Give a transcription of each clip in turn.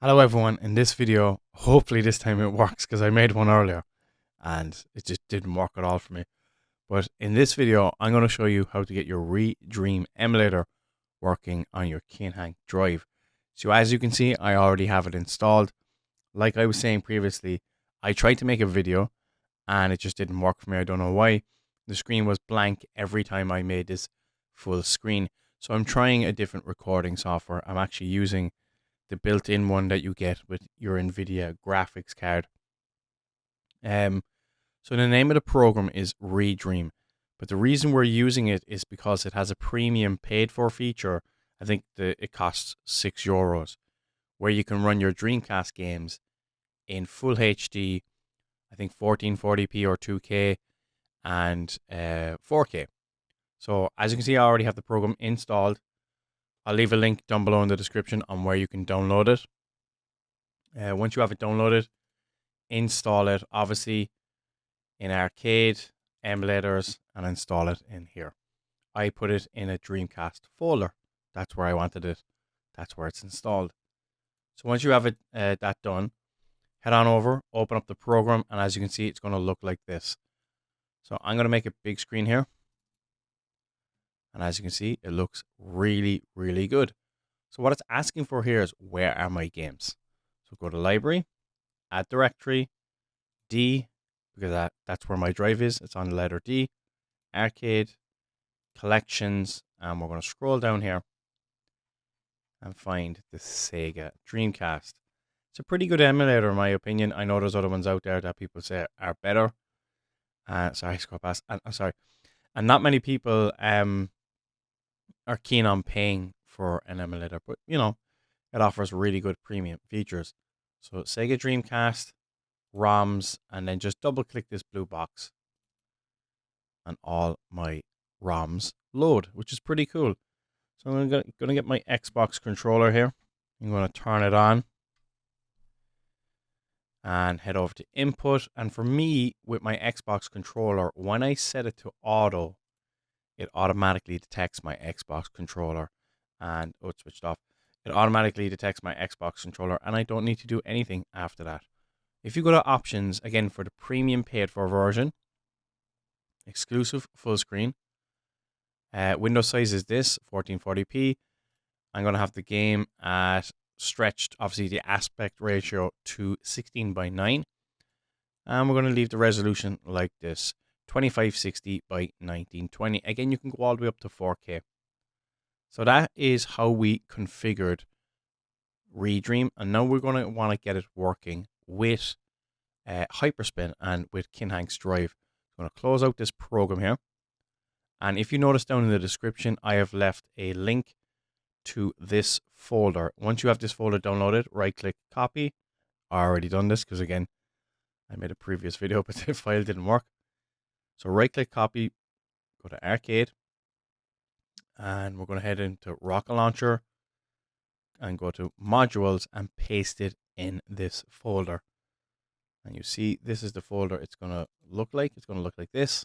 Hello everyone, in this video, hopefully this time it works because I made one earlier and it just didn't work at all for me. But in this video, I'm going to show you how to get your ReDream emulator working on your Kinhank drive. So as you can see, I already have it installed. Like I was saying previously, I tried to make a video and it just didn't work for me. I don't know why. The screen was blank every time I made this full screen. So I'm trying a different recording software. I'm actually using the built-in one that you get with your NVIDIA graphics card. So the name of the program is ReDream, but the reason we're using it is because it has a premium paid-for feature. I think it costs €6, where you can run your Dreamcast games in full HD, I think 1440p or 2K, and 4K. So as you can see, I already have the program installed. I'll leave a link down below in the description on where you can download it. Once you have it downloaded, install it, obviously, in Arcade, Emulators, and install it in here. I put it in a Dreamcast folder. That's where I wanted it. That's where it's installed. So once you have it that done, head on over, open up the program, and as you can see, it's going to look like this. So I'm going to make a big screen here. And as you can see, it looks really, really good. So what it's asking for here is, where are my games? So go to Library, Add Directory, D, because that's where my drive is. It's on the letter D, Arcade, Collections, and we're going to scroll down here and find the Sega Dreamcast. It's a pretty good emulator in my opinion. I know there's other ones out there that people say are better. Sorry, scroll past. Sorry. And not many people are keen on paying for an emulator, but you know, it offers really good premium features. So Sega Dreamcast, ROMs, and then just double click this blue box and all my ROMs load, which is pretty cool. So I'm gonna get my Xbox controller here. I'm gonna turn it on and head over to input. And for me, with my Xbox controller, when I set it to auto, it automatically detects my Xbox controller and it's switched off. It automatically detects my Xbox controller and I don't need to do anything after that. If you go to options, again, for the premium paid for version, exclusive full screen, window size is this, 1440p. I'm going to have the game at stretched, obviously the aspect ratio to 16:9. And we're going to leave the resolution like this, 2560 by 1920. Again, you can go all the way up to 4K. So that is how we configured ReDream. And now we're going to want to get it working with Hyperspin and with Kinhank's drive. I'm going to close out this program here. And if you notice down in the description, I have left a link to this folder. Once you have this folder downloaded, right click copy. I already done this because again, I made a previous video, but the file didn't work. So right click copy, go to Arcade, and we're going to head into Rocket Launcher and go to Modules and paste it in this folder. And you see, this is the folder it's going to look like. It's going to look like this.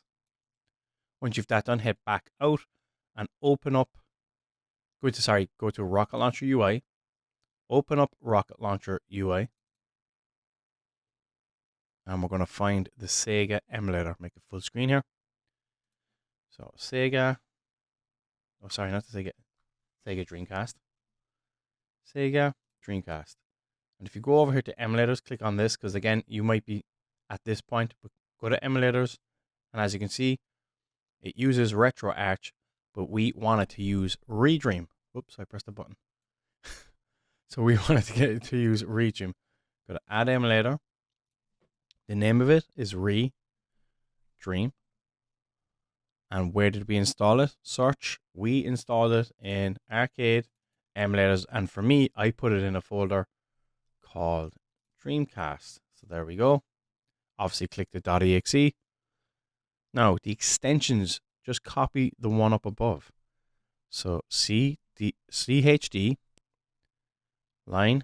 Once you've that done, head back out and open up, go to Rocket Launcher UI, open up Rocket Launcher UI, and we're going to find the Sega emulator. Make it full screen here. So Sega, oh sorry, not the Sega Dreamcast. Sega Dreamcast. And if you go over here to emulators, click on this, because again, you might be at this point, but go to emulators, and as you can see, it uses RetroArch, but we wanted to use ReDream. Oops, I pressed the button. So we wanted to get it to use ReDream. Go to Add Emulator. The name of it is ReDream. And where did we install it? Search. We installed it in Arcade, Emulators, and for me, I put it in a folder called Dreamcast. So there we go. Obviously, click the .exe. Now, the extensions, just copy the one up above. So CHD line.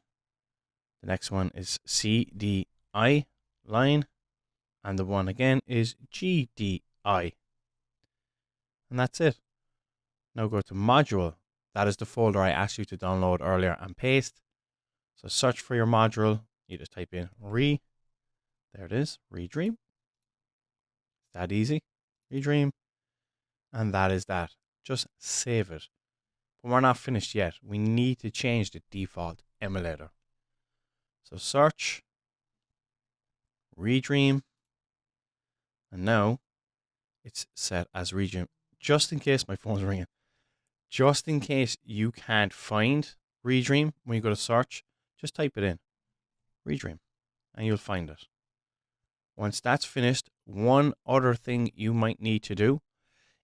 The next one is CDI line. And the one again is GDI. And that's it. Now go to module. That is the folder I asked you to download earlier and paste. So search for your module. You just type in there it is, ReDream. That easy, ReDream. And that is that. Just save it. But we're not finished yet. We need to change the default emulator. So search ReDream. And now it's set as ReDream. Just in case my phone's ringing. Just in case you can't find ReDream when you go to search, just type it in. ReDream. And you'll find it. Once that's finished, one other thing you might need to do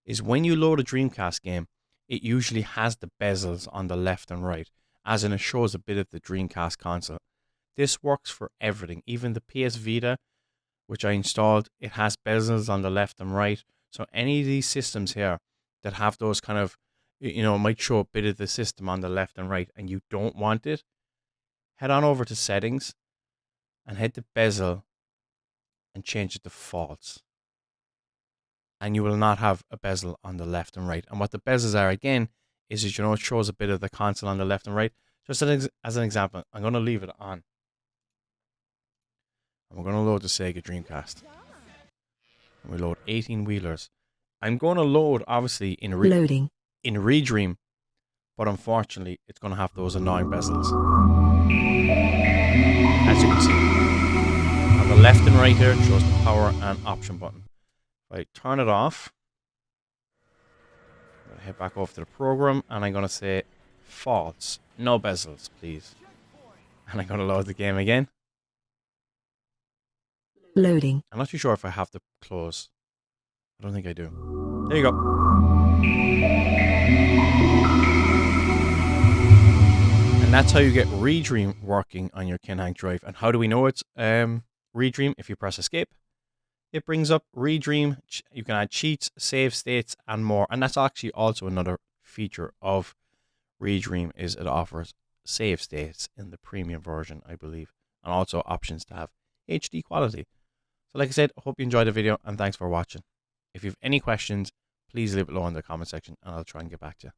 is when you load a Dreamcast game, it usually has the bezels on the left and right, as in it shows a bit of the Dreamcast console. This works for everything, even the PS Vita, which I installed, it has bezels on the left and right. So any of these systems here that have those kind of, you know, might show a bit of the system on the left and right and you don't want it, head on over to settings and head to bezel and change it to false. And you will not have a bezel on the left and right. And what the bezels are, again, is that, you know, it shows a bit of the console on the left and right. Just as an example, I'm going to leave it on. And we're going to load the Sega Dreamcast. And we load 18 wheelers. I'm going to load, obviously, in ReDream. But unfortunately, it's going to have those annoying bezels. As you can see. On the left and right here, it shows the power and option button. I turn it off. I'm going to head back over to the program and I'm going to say false. No bezels, please. And I'm going to load the game again. Loading. I'm not too sure if I have to close. I don't think I do. There you go. And that's how you get ReDream working on your Kinhank drive. And how do we know it's ReDream? If you press escape, it brings up ReDream. You can add cheats, save states, and more. And that's actually also another feature of ReDream, is it offers save states in the premium version, I believe. And also options to have HD quality. So like I said, I hope you enjoyed the video and thanks for watching. If you have any questions, please leave it below in the comment section and I'll try and get back to you.